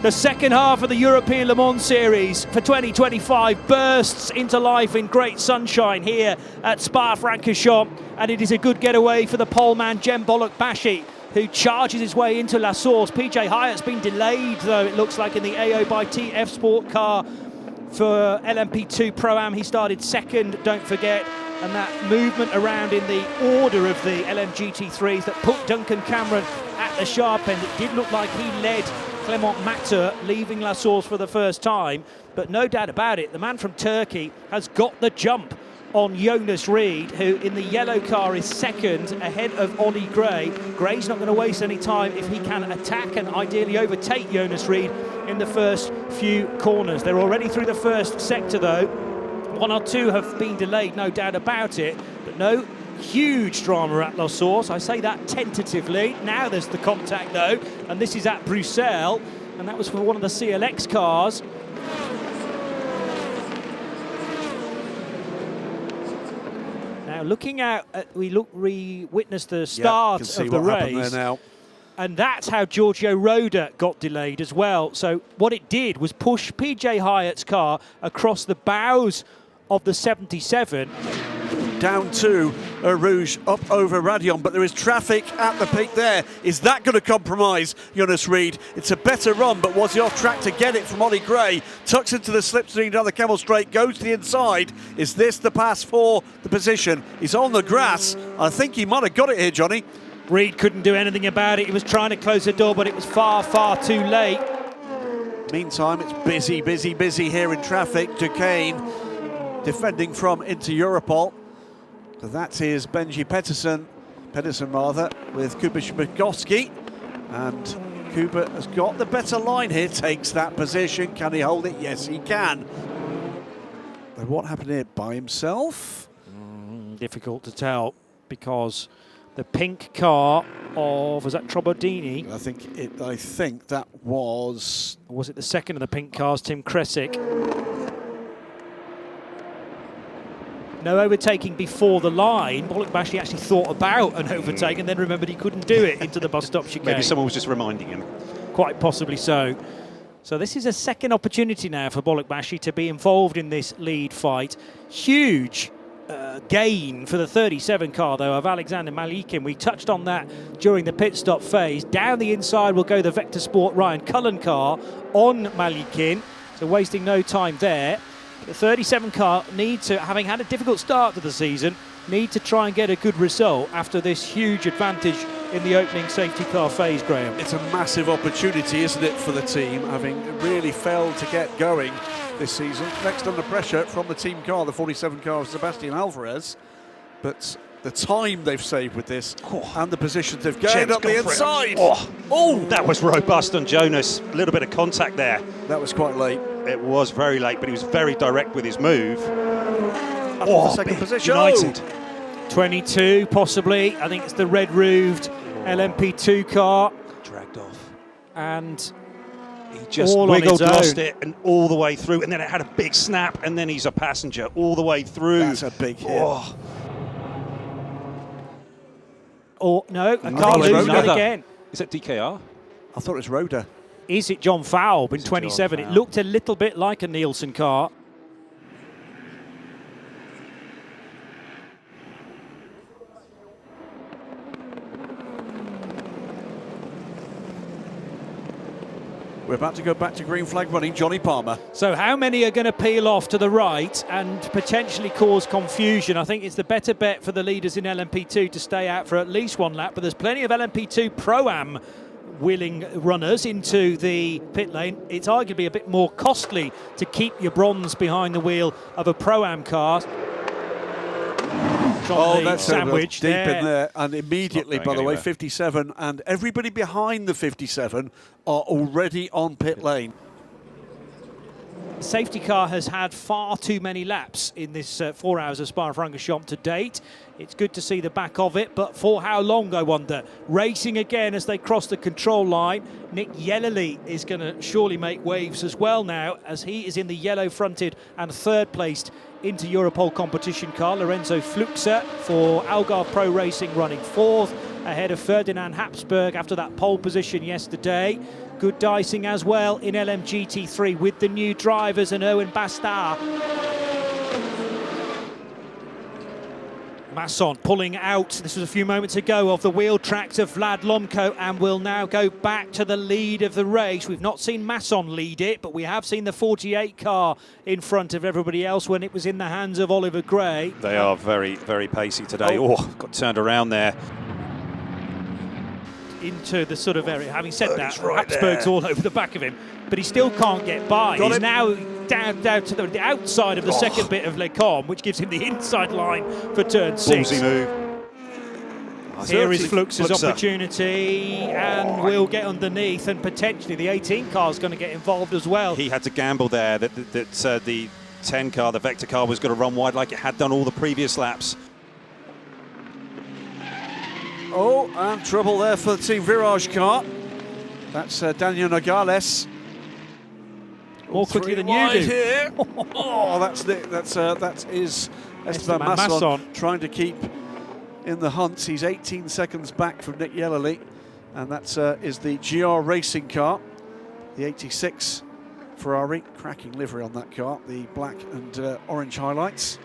The second half of the European Le Mans Series for 2025 bursts into life in great sunshine here at Spa-Francorchamps, and it is a good getaway for the poleman Jem Bollock-Bashy, who charges his way into La Source. PJ Hyatt's been delayed, though, it looks like, in the AO by TF Sport car for LMP2 Pro-Am. He started second, don't forget, and that movement around in the order of the GT3s that put Duncan Cameron at the sharp end. It did look like he led Clement Matter, leaving La Source for the first time, but no doubt about it, the man from Turkey has got the jump on Jonas Reed, who in the yellow car is second ahead of Ollie Gray. Gray's not going to waste any time if he can attack and ideally overtake Jonas Reed in the first few corners. They're already through the first sector though. One or two have been delayed, no doubt about it, but no huge drama at La Source. I say that tentatively. Now there's the contact though, and this is at Bruxelles, and that was for one of the CLX cars. Now looking out, we witnessed the start of the race, now. And that's how Giorgio Roda got delayed as well. So what it did was push PJ Hyatt's car across the bows of the 77. Down to Rouge, up over Radion, but there is traffic at the peak there. Is that going to compromise Jonas Reed? It's a better run, but was he off track to get it from Ollie Gray? Tucks into the slipstream down the Camel Straight, goes to the inside. Is this the pass for the position? He's on the grass. I think he might have got it here, Johnny. Reed couldn't do anything about it. He was trying to close the door, but it was far, far too late. Meantime, it's busy here in traffic. Duquesne defending from Inter Europol. So that is Benji Pedersen with Kuba Shmigowski, and Kuba has got the better line here, takes that position. Can he hold it? Yes, he can. But what happened here? By himself? Difficult to tell, because the pink car of, was that Trobodini? I think that was... Was it the second of the pink cars, Tim Kresick? No overtaking before the line. Bollock-Bashy actually thought about an overtake and then remembered he couldn't do it into the bus stop chicane. Maybe someone was just reminding him. Quite possibly so. So this is a second opportunity now for Bollock-Bashy to be involved in this lead fight. Huge gain for the 37 car, though, of Alexander Malikin. We touched on that during the pit stop phase. Down the inside will go the Vector Sport Ryan Cullen car on Malikin, so wasting no time there. The 37 car need to, having had a difficult start to the season, need to try and get a good result after this huge advantage in the opening safety car phase, Graham. It's a massive opportunity, isn't it, for the team, having really failed to get going this season. Next under pressure from the team car, the 47 car of Sebastian Alvarez. But the time they've saved with this and the positions they've gained up the inside. Oh, that was robust on Jonas. A little bit of contact there. That was quite late. It was very late, but he was very direct with his move. The second position. United. 22, possibly. I think it's the red-roofed LMP2 car. Dragged off. And he just wiggled, lost it, and all the way through. And then it had a big snap, and then he's a passenger all the way through. That's a big hit. Oh, no, a car losing it again. Is that DKR? I thought it was Roda. Is it John Falb in 27? It looked a little bit like a Nielsen car. We're about to go back to green flag running, Johnny Palmer. So how many are going to peel off to the right and potentially cause confusion? I think it's the better bet for the leaders in LMP2 to stay out for at least one lap, but there's plenty of LMP2 Pro-Am willing runners into the pit lane. It's arguably a bit more costly to keep your bronze behind the wheel of a Pro-Am car. That's sandwich deep in there, and immediately, by the way, 57 and everybody behind the 57 are already on pit lane. The safety car has had far too many laps in this 4 hours of Spa-Francorchamps to date. It's good to see the back of it, but for how long, I wonder? Racing again as they cross the control line. Nick Yellowly is going to surely make waves as well now, as he is in the yellow-fronted and third-placed into Europol competition car, Lorenzo Fluxer for Algarve Pro Racing, running 4th, ahead of Ferdinand Habsburg after that pole position yesterday. Good dicing as well in LMP2 with the new drivers and Owen Bastard. Masson pulling out, this was a few moments ago, of the wheel tracks of Vlad Lomko, and will now go back to the lead of the race. We've not seen Masson lead it, but we have seen the 48 car in front of everybody else when it was in the hands of Oliver Gray. They are very, very pacey today. Oh, got turned around there. Into the sort of area. Having said that, right Habsburg's all over the back of him, but he still can't get by. He's now down to the outside of the second bit of Le Com, which gives him the inside line for turn 6. Ballsy move. Here is Flux's opportunity, and will get underneath, and potentially the 18 car is going to get involved as well. He had to gamble there that the 10 car, the Vector car, was going to run wide like it had done all the previous laps. Oh, and trouble there for the Team Virage car. That's Daniel Nogales. More quickly than you do. Here. Oh, that is Esteban Masson trying to keep in the hunt. He's 18 seconds back from Nick Yellerly, and that is the GR Racing car, the 86 Ferrari. Cracking livery on that car, the black and orange highlights.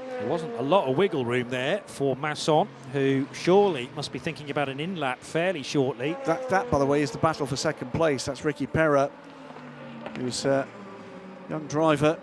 There wasn't a lot of wiggle room there for Masson, who surely must be thinking about an in-lap fairly shortly. That, by the way, is the battle for second place. That's Ricky Perra, who's a young driver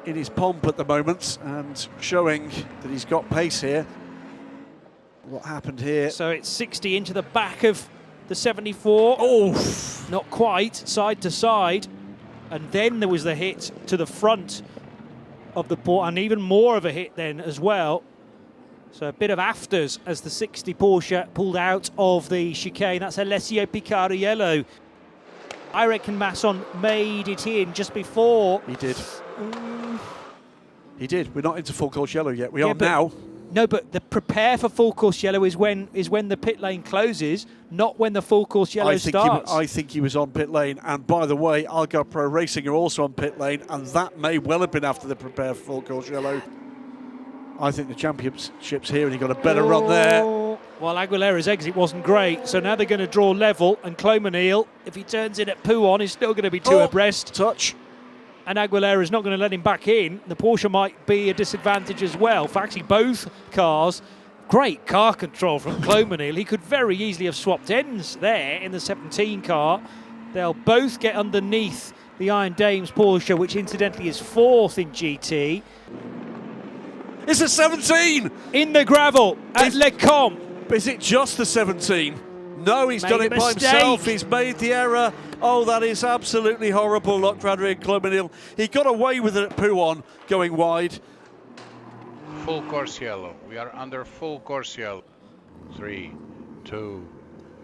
in his pomp at the moment and showing that he's got pace here. What happened here? So it's 60 into the back of the 74. Oh, not quite, side to side. And then there was the hit to the front of the port, and even more of a hit then as well. So a bit of afters as the 60 Porsche pulled out of the chicane. That's Alessio Picariello. I reckon Masson made it in just before. He did. He did. We're not into full course yellow yet. We are now. No, but the prepare for full course yellow is when the pit lane closes, not when the full course yellow starts. I think he was on pit lane. And by the way, Algarve Pro Racing are also on pit lane, and that may well have been after the prepare for full course yellow. I think the championship's here, and he got a better run there. Well, Aguilera's exit wasn't great, so now they're going to draw level, and Clomanil, if he turns in at Pouon, is still going to be two abreast. Touch. And Aguilera's not going to let him back in. The Porsche might be a disadvantage as well. For actually both cars, great car control from Clomanil. He could very easily have swapped ends there in the 17 car. They'll both get underneath the Iron Dames Porsche, which incidentally is 4th in GT. It's a 17! In the gravel at Le Com. Is it just the 17? No, he's done it by himself. He's made the error. Oh, that is absolutely horrible luck for Adrien Clomanil. He got away with it at Pouon, going wide. Full course yellow. We are under full course yellow. 3, 2,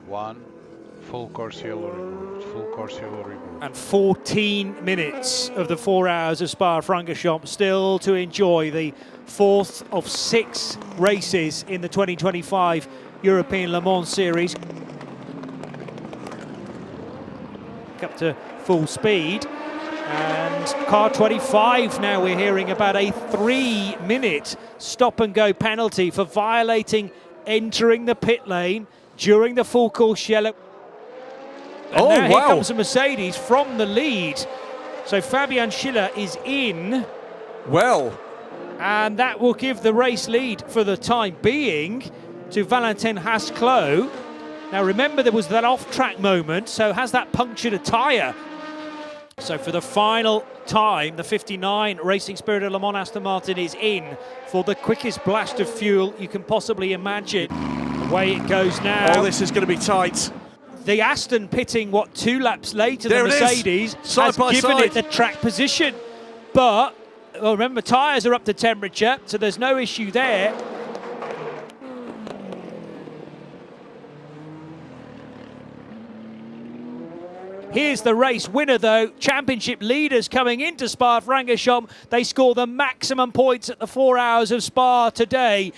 1. Full course yellow removed. Full course yellow removed. And 14 minutes of the 4 hours of Spa-Francorchamps still to enjoy, the 4th of 6 races in the 2025 European Le Mans Series. Up to full speed, and car 25 now we're hearing about a 3-minute stop and go penalty for violating entering the pit lane during the full course yellow. And here comes a Mercedes from the lead, so Fabian Schiller is in. Well, and that will give the race lead for the time being to Valentin Haas-Clos. Now remember, there was that off-track moment, so has that punctured a tyre? So for the final time, the 59 Racing Spirit of Le Mans Aston Martin is in for the quickest blast of fuel you can possibly imagine. Away it goes now. Oh, this is going to be tight. The Aston pitting, 2 laps later than Mercedes, has given it the track position. But remember, tyres are up to temperature, so there's no issue there. Here's the race winner, though. Championship leaders coming into Spa-Francorchamps. They score the maximum points at the 4 hours of Spa today.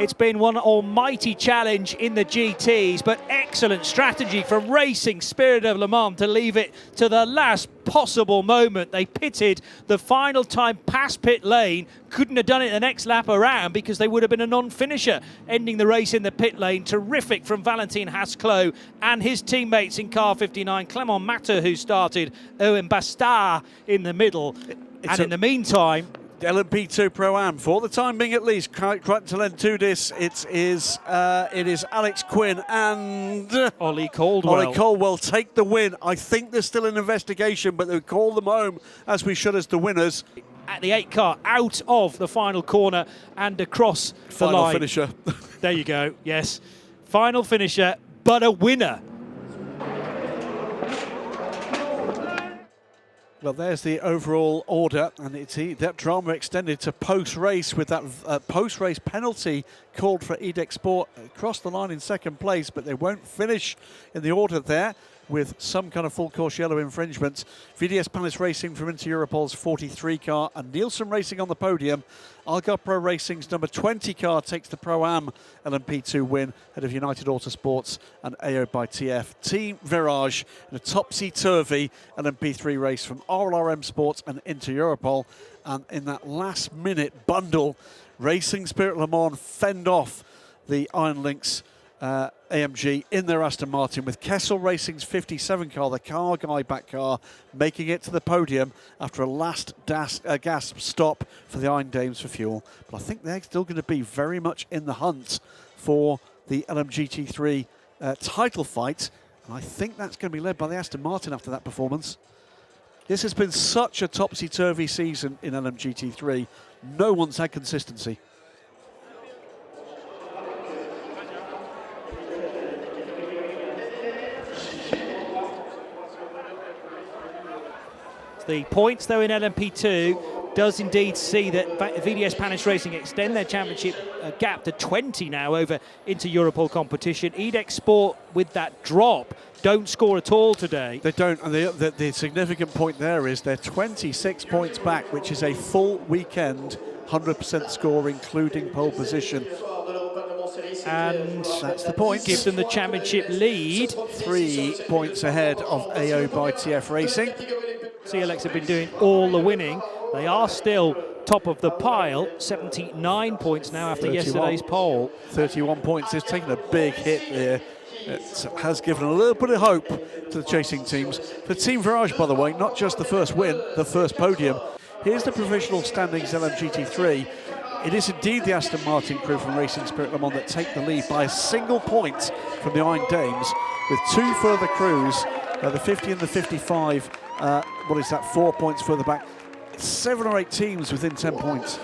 It's been one almighty challenge in the GTs, but excellent strategy from Racing Spirit of Le Mans to leave it to the last possible moment. They pitted the final time past pit lane, couldn't have done it the next lap around because they would have been a non-finisher, ending the race in the pit lane. Terrific from Valentin Hasclot and his teammates in car 59, Clement Matter, who started, Owen Bastard in the middle. And in the meantime, LMP2 Pro-Am, for the time being at least, Crichton to this, it is Alex Quinn and Ollie Caldwell. Ollie Caldwell take the win. I think there's still an investigation, but they call them home, as we should, as the winners. At the 8 car, out of the final corner and across the line. Final finisher. There you go, yes. Final finisher, but a winner. Well, there's the overall order, and it's that drama extended to post-race with that post-race penalty called for EDEC Sport across the line in second place, but they won't finish in the order there with some kind of full course yellow infringement. VDS Palace Racing from Inter Europol's 43 car and Nielsen Racing on the podium. Algar Pro Racing's number 20 car takes the Pro-Am LMP2 win ahead of United Autosports and AO by TF. Team Virage in a topsy-turvy LMP3 race from RLRM Sports and Inter Europol. And in that last minute bundle, Racing Spirit Le Mans fend off the Iron Lynx AMG in their Aston Martin, with Kessel Racing's 57 car, the car guy back car, making it to the podium after a last gas stop for the Iron Dames for fuel. But I think they're still going to be very much in the hunt for the LMGT3 title fight, and I think that's going to be led by the Aston Martin after that performance. This has been such a topsy-turvy season in LMGT3. No one's had consistency. The points, though, in LMP2 does indeed see that VDS Palace Racing extend their championship gap to 20 now over Inter Europol competition. EDEC Sport, with that drop, don't score at all today. They don't, and the significant point there is they're 26 points back, which is a full weekend 100% score, including pole position. And that's the point. Gives them the championship lead. 3 points ahead of AO by TF Racing. CLX have been doing all the winning. They are still top of the pile, 79 points now after 31. Yesterday's pole. 31 points. It's taken a big hit there. It has given a little bit of hope to the chasing teams. For Team Virage, by the way, not just the first win, the first podium. Here's the provisional standings LMGT3. It is indeed the Aston Martin crew from Racing Spirit Le Mans that take the lead by a single point from the Iron Dames, with two further crews, the 50 and the 55, 4 points further back. 7 or 8 teams within 10 points.